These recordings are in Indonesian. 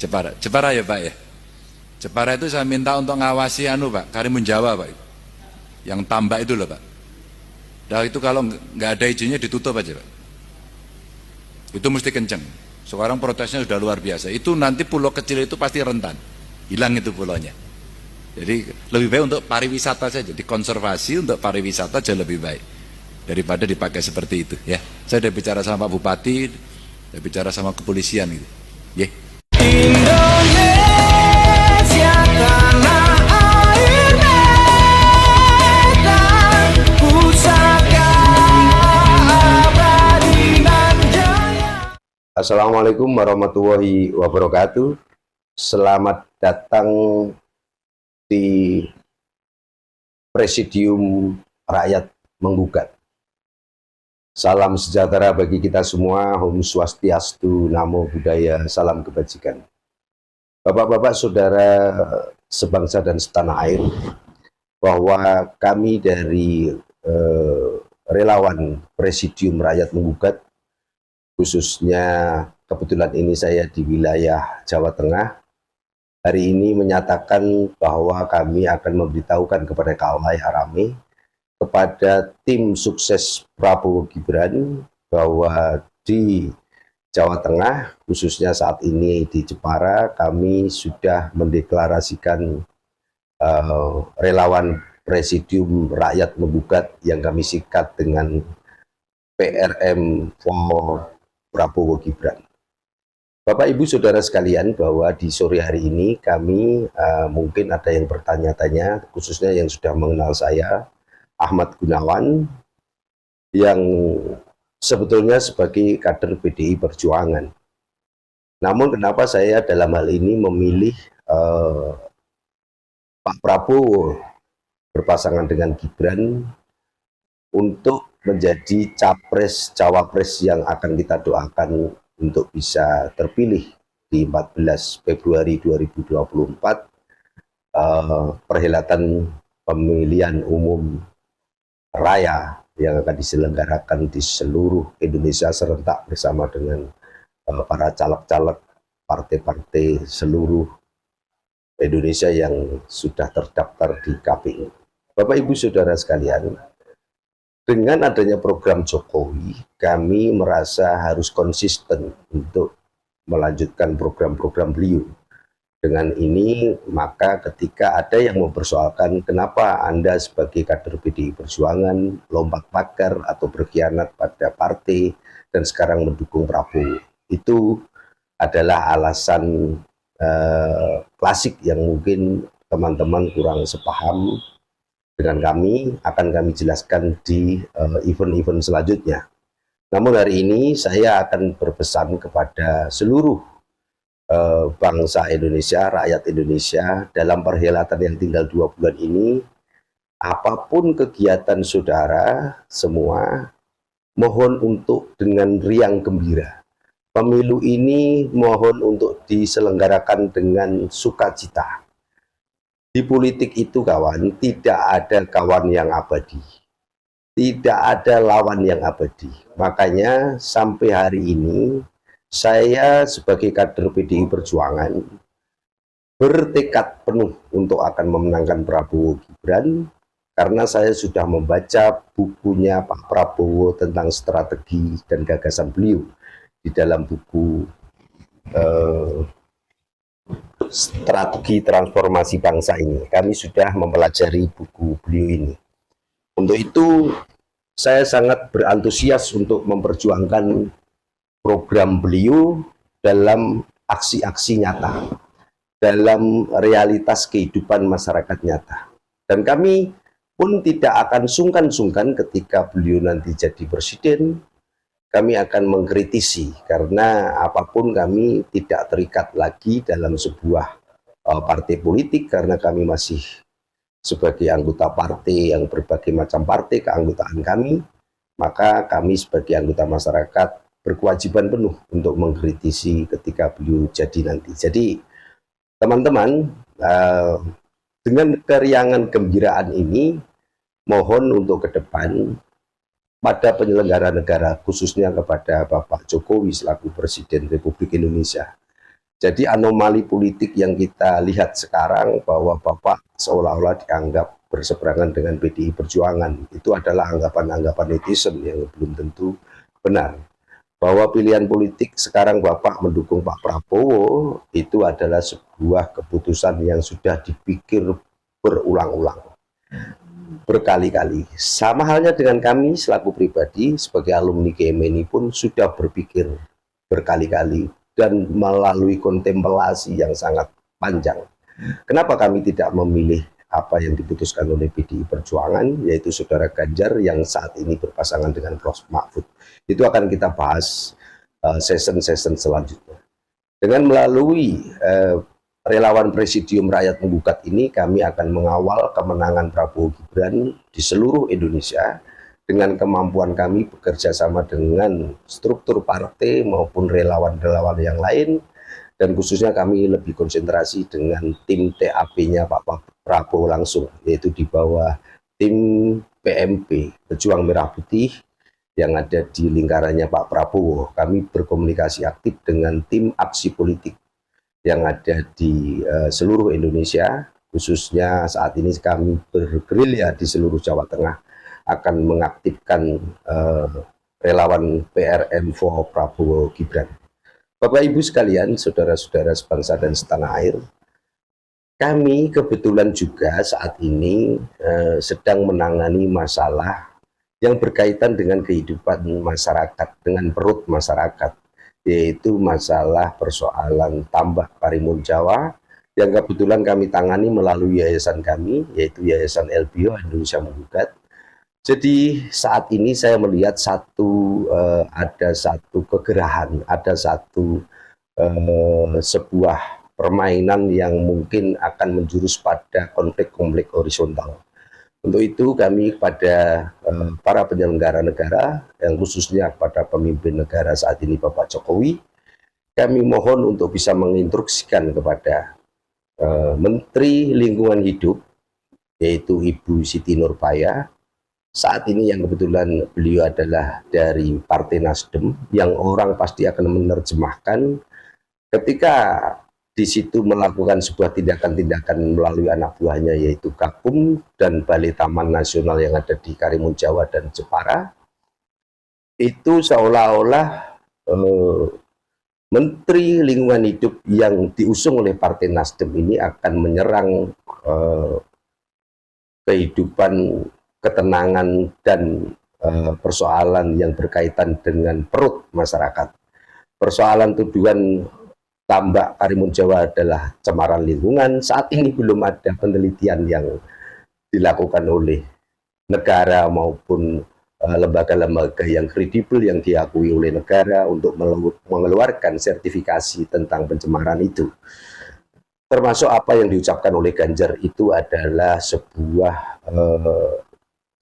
Jepara. Jepara ya Pak ya. Jepara itu saya minta untuk ngawasi Pak, Karimun Jawa Pak. Yang tambak itu loh Pak. Nah itu kalau nggak ada izinnya ditutup aja Pak. Itu mesti kenceng. Sekarang protesnya sudah luar biasa. Itu nanti pulau kecil itu pasti rentan. Hilang itu pulaunya. Jadi lebih baik untuk pariwisata saja, dikonservasi untuk pariwisata jauh lebih baik daripada dipakai seperti itu ya. Saya sudah bicara sama Pak Bupati, sudah bicara sama kepolisian gitu. Yeah. Indonesia tanah air Medan, pusaka abadi nan jaya. Assalamualaikum warahmatullahi wabarakatuh. Selamat datang di Presidium Rakyat Menggugat. Salam sejahtera bagi kita semua, Om Swastiastu, Namo Buddhaya, salam kebajikan. Bapak-bapak, saudara sebangsa dan setanah air, bahwa kami dari relawan Presidium Rakyat Menggugat, khususnya kebetulan ini saya di wilayah Jawa Tengah, hari ini menyatakan bahwa kami akan memberitahukan kepada khalayak ramai, kepada tim sukses Prabowo Gibran, bahwa di Jawa Tengah, khususnya saat ini di Jepara, kami sudah mendeklarasikan relawan Presidium Rakyat Menggugat yang kami sikat dengan PRM for Prabowo Gibran. Bapak Ibu Saudara sekalian, bahwa di sore hari ini kami mungkin ada yang bertanya-tanya, khususnya yang sudah mengenal saya, Ahmad Gunawan, yang sebetulnya sebagai kader PDI Perjuangan. Namun kenapa saya dalam hal ini memilih Pak Prabowo berpasangan dengan Gibran untuk menjadi capres-cawapres yang akan kita doakan untuk bisa terpilih di 14 Februari 2024, perhelatan pemilihan umum raya yang akan diselenggarakan di seluruh Indonesia serentak bersama dengan para caleg-caleg partai-partai seluruh Indonesia yang sudah terdaftar di KPU. Bapak Ibu Saudara sekalian, dengan adanya program Jokowi, kami merasa harus konsisten untuk melanjutkan program-program beliau. Dengan ini, maka ketika ada yang mempersoalkan kenapa Anda sebagai kader PDI Perjuangan lompat pagar atau berkhianat pada partai dan sekarang mendukung Prabowo, itu adalah alasan klasik yang mungkin teman-teman kurang sepaham dengan kami, akan kami jelaskan di event-event selanjutnya. Namun hari ini saya akan berpesan kepada seluruh bangsa Indonesia, rakyat Indonesia, dalam perhelatan yang tinggal 2 bulan ini, apapun kegiatan saudara semua, mohon untuk dengan riang gembira. Pemilu ini mohon untuk diselenggarakan dengan sukacita. Di politik itu kawan, tidak ada kawan yang abadi, tidak ada lawan yang abadi. Makanya sampai hari ini, saya sebagai kader PDI Perjuangan bertekad penuh untuk akan memenangkan Prabowo Gibran, karena saya sudah membaca bukunya Pak Prabowo tentang strategi dan gagasan beliau di dalam buku Strategi Transformasi Bangsa ini. Kami sudah mempelajari buku beliau ini. Untuk itu saya sangat berantusias untuk memperjuangkan program beliau dalam aksi-aksi nyata, dalam realitas kehidupan masyarakat nyata. Dan kami pun tidak akan sungkan-sungkan ketika beliau nanti jadi presiden, kami akan mengkritisi, karena apapun kami tidak terikat lagi dalam sebuah partai politik, karena kami masih sebagai anggota partai yang berbagai macam partai keanggotaan kami, maka kami sebagai anggota masyarakat berkewajiban penuh untuk mengkritisi ketika beliau jadi nanti. Jadi teman-teman, dengan keriangan gembiraan ini, mohon untuk ke depan pada penyelenggara negara, khususnya kepada Bapak Jokowi selaku Presiden Republik Indonesia, Jadi anomali politik yang kita lihat sekarang bahwa Bapak seolah-olah dianggap berseberangan dengan PDI Perjuangan, itu adalah anggapan-anggapan netizen yang belum tentu benar. Bahwa pilihan politik sekarang Bapak mendukung Pak Prabowo itu adalah sebuah keputusan yang sudah dipikir berulang-ulang, berkali-kali. Sama halnya dengan kami selaku pribadi sebagai alumni GMNI pun sudah berpikir berkali-kali dan melalui kontemplasi yang sangat panjang. Kenapa kami tidak memilih apa yang diputuskan oleh PDI Perjuangan, yaitu saudara Ganjar yang saat ini berpasangan dengan Prof. Mahfud. Itu akan kita bahas season-season selanjutnya. Dengan melalui relawan Presidium Rakyat Menggugat ini, kami akan mengawal kemenangan Prabowo Gibran di seluruh Indonesia dengan kemampuan kami bekerja sama dengan struktur partai maupun relawan-relawan yang lain, dan khususnya kami lebih konsentrasi dengan tim TAP-nya Pak Prabowo langsung, yaitu di bawah tim PMP, Pejuang Merah Putih, yang ada di lingkarannya Pak Prabowo. Kami berkomunikasi aktif dengan tim aksi politik yang ada di seluruh Indonesia, khususnya saat ini kami bergerilya di seluruh Jawa Tengah, akan mengaktifkan relawan PRM4 Prabowo Gibran. Bapak Ibu sekalian, saudara-saudara sebangsa dan setanah air, kami kebetulan juga saat ini sedang menangani masalah yang berkaitan dengan kehidupan masyarakat, dengan perut masyarakat, yaitu masalah persoalan tambak Karimun Jawa yang kebetulan kami tangani melalui yayasan kami, yaitu Yayasan LBO Indonesia Menggugat. Jadi saat ini saya melihat ada satu kegerahan, ada sebuah permainan yang mungkin akan menjurus pada konflik-konflik horizontal. Untuk itu kami pada para penyelenggara negara, yang khususnya kepada pemimpin negara saat ini Bapak Jokowi, kami mohon untuk bisa menginstruksikan kepada Menteri Lingkungan Hidup, yaitu Ibu Siti Nurbaya. Saat ini yang kebetulan beliau adalah dari Partai Nasdem, yang orang pasti akan menerjemahkan ketika di situ melakukan sebuah tindakan-tindakan melalui anak buahnya, yaitu Gakum dan Balai Taman Nasional yang ada di Karimun Jawa dan Jepara. Itu seolah-olah Menteri Lingkungan Hidup yang diusung oleh Partai Nasdem ini akan menyerang kehidupan, ketenangan, dan persoalan yang berkaitan dengan perut masyarakat. Persoalan tuduhan tambak Karimun Jawa adalah cemaran lingkungan. Saat ini belum ada penelitian yang dilakukan oleh negara maupun lembaga-lembaga yang kredibel yang diakui oleh negara untuk mengeluarkan sertifikasi tentang pencemaran itu. Termasuk apa yang diucapkan oleh Ganjar itu adalah sebuah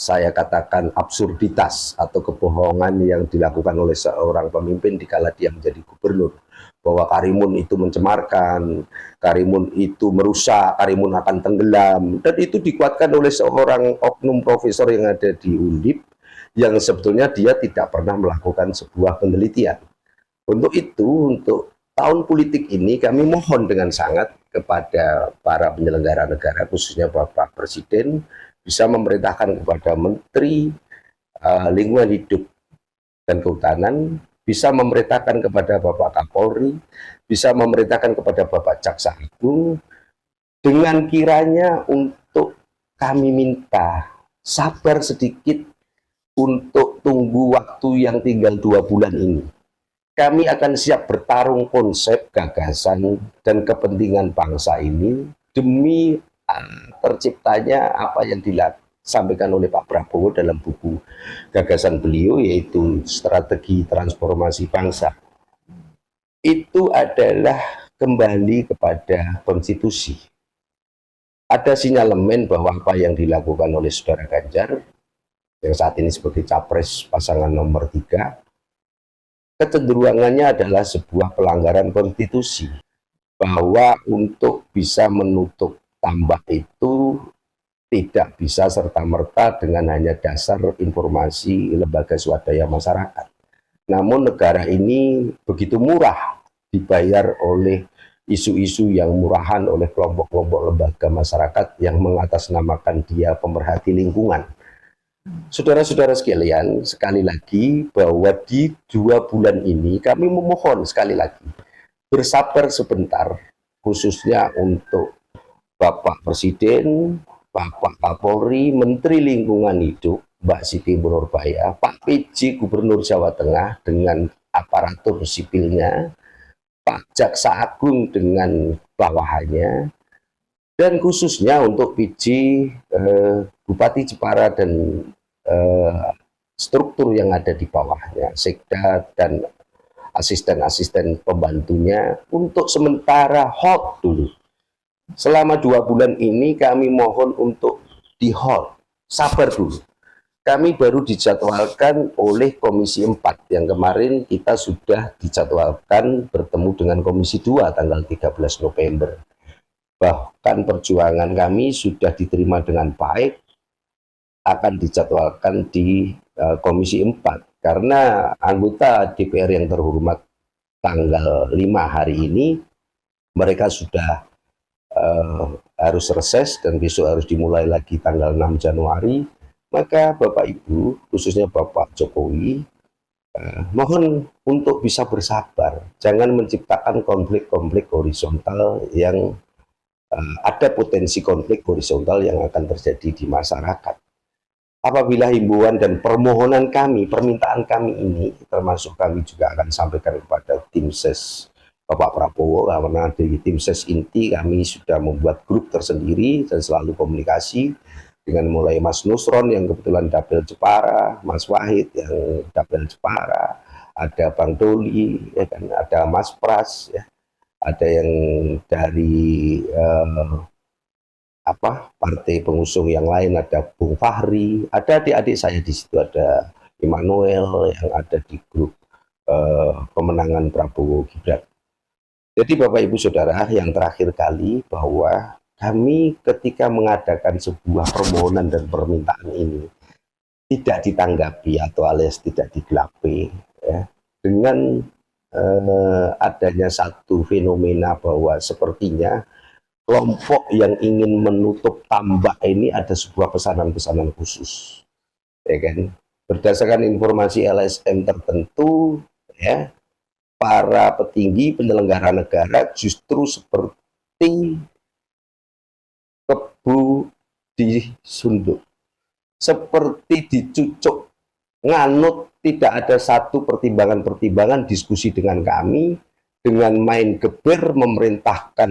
saya katakan absurditas atau kebohongan yang dilakukan oleh seorang pemimpin dikala dia menjadi gubernur, bahwa Karimun itu mencemarkan, Karimun itu merusak, Karimun akan tenggelam, dan itu dikuatkan oleh seorang oknum profesor yang ada di Undip yang sebetulnya dia tidak pernah melakukan sebuah penelitian. Untuk itu, untuk tahun politik ini kami mohon dengan sangat kepada para penyelenggara negara, khususnya Bapak Presiden, bisa memerintahkan kepada Menteri Lingkungan Hidup dan Kehutanan, bisa memerintahkan kepada Bapak Kapolri, bisa memerintahkan kepada Bapak Jaksa Agung, dengan kiranya untuk kami minta sabar sedikit untuk tunggu waktu yang tinggal 2 bulan ini. Kami akan siap bertarung konsep, gagasan, dan kepentingan bangsa ini demi terciptanya apa yang disampaikan oleh Pak Prabowo dalam buku gagasan beliau, yaitu Strategi Transformasi Bangsa. Itu adalah kembali kepada konstitusi. Ada sinyalemen bahwa apa yang dilakukan oleh saudara Ganjar yang saat ini sebagai capres pasangan nomor 3, kecenderungannya adalah sebuah pelanggaran konstitusi, bahwa untuk bisa menutup tambak itu tidak bisa serta-merta dengan hanya dasar informasi lembaga swadaya masyarakat. Namun negara ini begitu murah dibayar oleh isu-isu yang murahan oleh kelompok-kelompok lembaga masyarakat yang mengatasnamakan dia pemerhati lingkungan. Saudara-saudara sekalian, sekali lagi bahwa di 2 bulan ini kami memohon sekali lagi bersabar sebentar, khususnya untuk Bapak Presiden, Bapak Kapolri, Menteri Lingkungan Hidup, Mbak Siti Nurbaya, Pak PJ Gubernur Jawa Tengah dengan aparatur sipilnya, Pak Jaksa Agung dengan bawahannya, dan khususnya untuk PJ Bupati Jepara dan struktur yang ada di bawahnya, Sekda dan asisten-asisten pembantunya, untuk sementara hold dulu. Selama 2 bulan ini kami mohon untuk di hold, sabar dulu. Kami baru dijadwalkan oleh Komisi 4, yang kemarin kita sudah dijadwalkan bertemu dengan Komisi 2 tanggal 13 November. Bahkan perjuangan kami sudah diterima dengan baik, akan dijadwalkan di Komisi 4. Karena anggota DPR yang terhormat tanggal 5 hari ini, mereka sudah harus reses dan besok harus dimulai lagi tanggal 6 Januari. Maka Bapak Ibu, khususnya Bapak Jokowi, mohon untuk bisa bersabar, jangan menciptakan konflik-konflik horizontal yang ada potensi konflik horizontal yang akan terjadi di masyarakat. Apabila himbauan dan permohonan kami, permintaan kami ini, termasuk kami juga akan sampaikan kepada tim ses Bapak Prabowo, karena di tim ses inti kami sudah membuat grup tersendiri dan selalu komunikasi dengan mulai Mas Nusron yang kebetulan Dapil Jepara, Mas Wahid yang Dapil Jepara, ada Bang Doli, ya kan, ada Mas Pras, ya, ada yang dari partai pengusung yang lain, ada Bung Fahri, ada adik-adik saya di situ, ada Immanuel yang ada di grup pemenangan Prabowo Gibran. Jadi Bapak Ibu Saudara, yang terakhir kali bahwa kami ketika mengadakan sebuah permohonan dan permintaan ini tidak ditanggapi atau alias tidak digelapi, ya, dengan adanya satu fenomena bahwa sepertinya kelompok yang ingin menutup tambak ini ada sebuah pesanan-pesanan khusus, ya kan? Berdasarkan informasi LSM tertentu, ya, para petinggi penyelenggara negara justru seperti kebu disunduk, seperti dicucuk, nganut, tidak ada satu pertimbangan-pertimbangan diskusi dengan kami, dengan main geber memerintahkan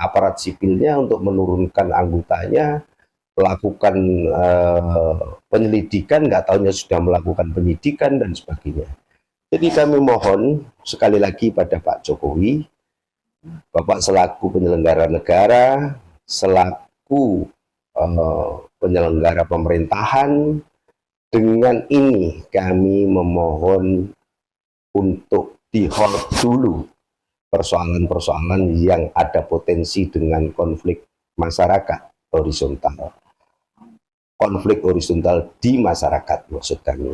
aparat sipilnya untuk menurunkan anggotanya, melakukan penyelidikan, nggak tahunya sudah melakukan penyidikan dan sebagainya. Jadi kami mohon sekali lagi pada Pak Jokowi, Bapak selaku penyelenggara negara, selaku penyelenggara pemerintahan, dengan ini kami memohon untuk di-hold dulu persoalan-persoalan yang ada potensi dengan konflik masyarakat horizontal. Konflik horizontal di masyarakat maksud kami.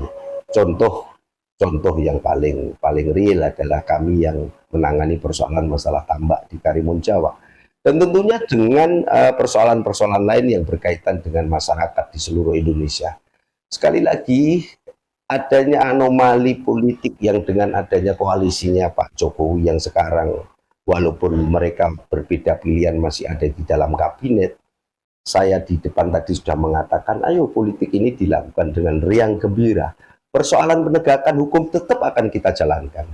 Contoh yang paling real adalah kami yang menangani persoalan masalah tambak di Karimun Jawa. Dan tentunya dengan persoalan-persoalan lain yang berkaitan dengan masyarakat di seluruh Indonesia. Sekali lagi, adanya anomali politik yang dengan adanya koalisinya Pak Jokowi yang sekarang, walaupun mereka berbeda pilihan masih ada di dalam kabinet, saya di depan tadi sudah mengatakan, ayo politik ini dilakukan dengan riang gembira. Persoalan penegakan hukum tetap akan kita jalankan.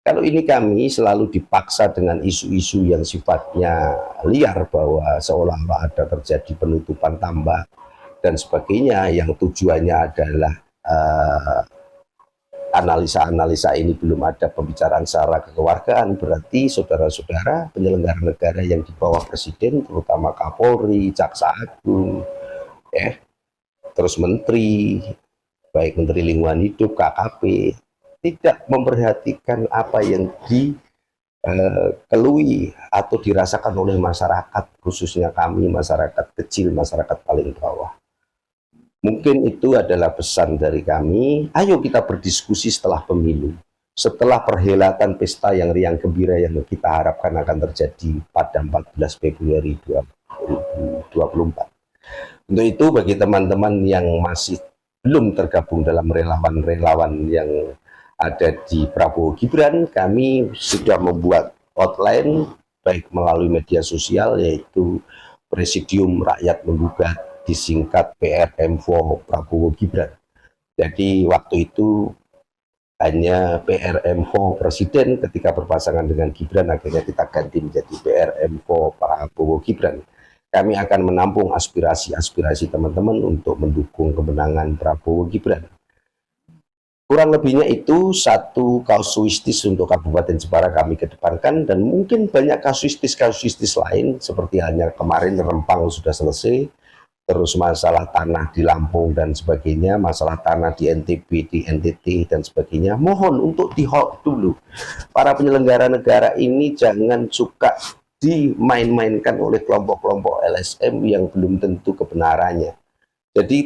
Kalau ini kami selalu dipaksa dengan isu-isu yang sifatnya liar bahwa seolah-olah ada terjadi penutupan tambak dan sebagainya yang tujuannya adalah analisa-analisa ini belum ada pembicaraan secara kekeluargaan, berarti saudara-saudara penyelenggara negara yang di bawah Presiden, terutama Kapolri, Jaksa Agung, ya, terus Menteri, baik Menteri Lingkungan Hidup, KKP, tidak memperhatikan apa yang dikeluhi atau dirasakan oleh masyarakat, khususnya kami, masyarakat kecil, masyarakat paling bawah. Mungkin itu adalah pesan dari kami, ayo kita berdiskusi setelah pemilu. setelah perhelatan pesta yang riang gembira yang kita harapkan akan terjadi pada 14 Februari 2024. Untuk itu, bagi teman-teman yang masih belum tergabung dalam relawan-relawan yang ada di Prabowo Gibran, kami sudah membuat outline baik melalui media sosial, yaitu Presidium Rakyat Menggugat, disingkat PRM4 Prabowo Gibran. Jadi waktu itu hanya PRM4 Presiden, ketika berpasangan dengan Gibran akhirnya kita ganti menjadi PRM4 Prabowo Gibran. Kami akan menampung aspirasi-aspirasi teman-teman untuk mendukung kemenangan Prabowo Gibran. Kurang lebihnya itu satu kasuistis untuk Kabupaten Jepara kami kedepankan, dan mungkin banyak kasuistis-kasuistis lain seperti halnya kemarin Rempang sudah selesai, terus masalah tanah di Lampung dan sebagainya, masalah tanah di NTB, di NTT dan sebagainya. Mohon untuk di-hold dulu. Para penyelenggara negara ini jangan suka dimain-mainkan oleh kelompok-kelompok LSM yang belum tentu kebenarannya. Jadi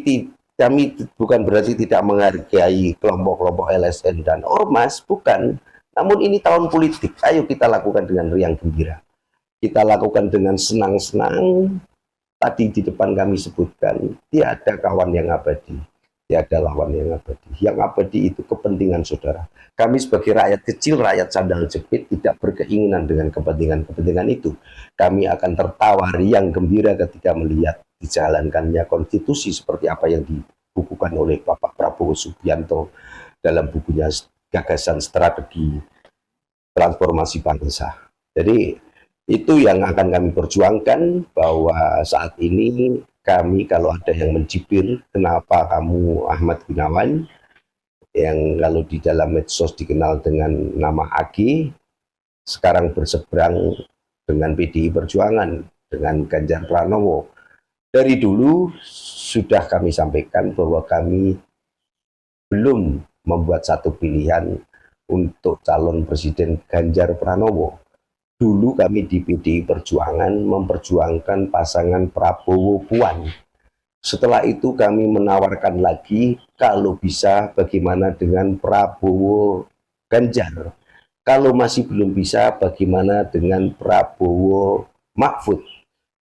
kami bukan berarti tidak menghargai kelompok-kelompok LSM dan ormas, bukan. Namun ini tahun politik, ayo kita lakukan dengan riang gembira. Kita lakukan dengan senang-senang. Tadi di depan kami sebutkan, tiada kawan yang abadi, tiada lawan yang abadi. Yang abadi itu kepentingan saudara. Kami sebagai rakyat kecil, rakyat sandal jepit, tidak berkeinginan dengan kepentingan-kepentingan itu. Kami akan tertawa riang gembira ketika melihat dijalankannya konstitusi seperti apa yang dibukukan oleh Bapak Prabowo Subianto dalam bukunya Gagasan Strategi Transformasi Bangsa. Jadi itu yang akan kami perjuangkan, bahwa saat ini kami kalau ada yang mencibir, kenapa kamu Ahmad Gunawan, yang kalau di dalam medsos dikenal dengan nama AG, sekarang berseberang dengan PDI Perjuangan, dengan Ganjar Pranowo. Dari dulu sudah kami sampaikan bahwa kami belum membuat satu pilihan untuk calon presiden Ganjar Pranowo. Dulu kami di PDI Perjuangan memperjuangkan pasangan Prabowo Puan. Setelah itu kami menawarkan lagi, kalau bisa bagaimana dengan Prabowo Ganjar. Kalau masih belum bisa, bagaimana dengan Prabowo Mahfud.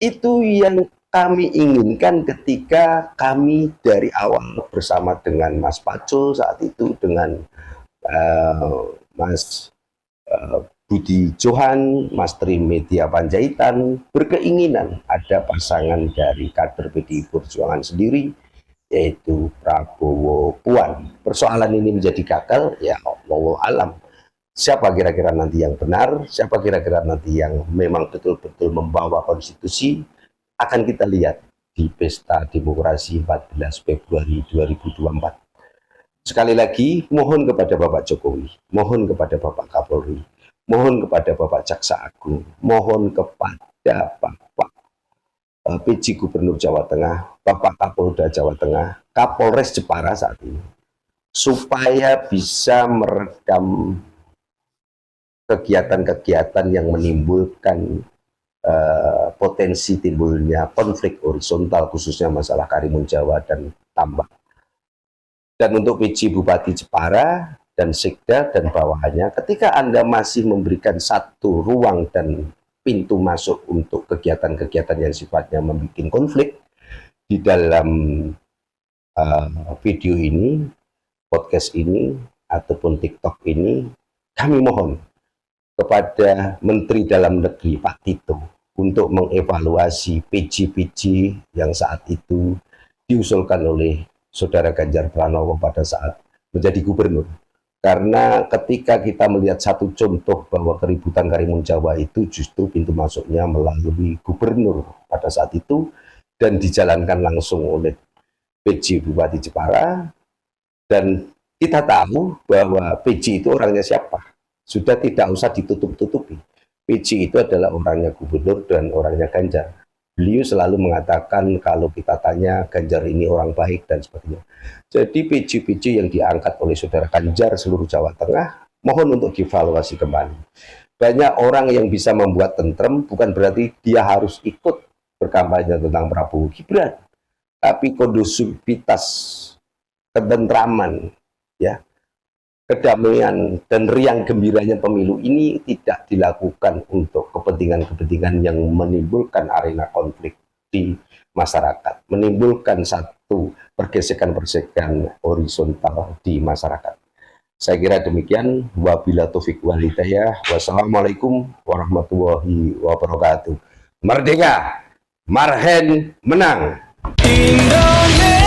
Itu yang kami inginkan ketika kami dari awal bersama dengan Mas Pacul saat itu, dengan Mas Budi Johan, Mas Trimedia Panjaitan, berkeinginan ada pasangan dari kader PDI Perjuangan sendiri, yaitu Prabowo Puan. Persoalan ini menjadi gagal, ya Allah alam. Siapa kira-kira nanti yang benar, siapa kira-kira nanti yang memang betul-betul membawa konstitusi, akan kita lihat di Pesta Demokrasi 14 Februari 2024. Sekali lagi, mohon kepada Bapak Jokowi, mohon kepada Bapak Kapolri, mohon kepada Bapak Jaksa Agung, mohon kepada Bapak PJ Gubernur Jawa Tengah, Bapak Kapolda Jawa Tengah, Kapolres Jepara saat ini, supaya bisa meredam kegiatan-kegiatan yang menimbulkan potensi timbulnya konflik horizontal, khususnya masalah Karimun Jawa dan Tambak. Dan untuk PJ Bupati Jepara dan Sekda dan bawahannya, ketika Anda masih memberikan satu ruang dan pintu masuk untuk kegiatan-kegiatan yang sifatnya membuat konflik di dalam video ini, podcast ini, ataupun TikTok ini, kami mohon kepada Menteri Dalam Negeri Pak Tito untuk mengevaluasi PJ-PJ yang saat itu diusulkan oleh Saudara Ganjar Pranowo pada saat menjadi gubernur. Karena ketika kita melihat satu contoh bahwa keributan Karimun Jawa itu justru pintu masuknya melalui gubernur pada saat itu, dan dijalankan langsung oleh PJ Bupati Jepara, dan kita tahu bahwa PJ itu orangnya siapa. Sudah tidak usah ditutup-tutupi. PJ itu adalah orangnya gubernur dan orangnya Ganjar. Beliau selalu mengatakan kalau kita tanya Ganjar ini orang baik dan sebagainya. Jadi PJ-PJ yang diangkat oleh Saudara Ganjar seluruh Jawa Tengah, mohon untuk dievaluasi kembali. Banyak orang yang bisa membuat tentrem, bukan berarti dia harus ikut berkampanye tentang Prabowo Gibran. Tapi kondusivitas, ketentraman, ya, kedamaian dan riang gembiranya pemilu ini tidak dilakukan untuk kepentingan-kepentingan yang menimbulkan arena konflik di masyarakat, menimbulkan satu pergesekan-pergesekan horizontal di masyarakat. Saya kira demikian. Wabila taufik wal hidayah. Wassalamualaikum warahmatullahi wabarakatuh. Merdeka, Marhen menang. Indonesia.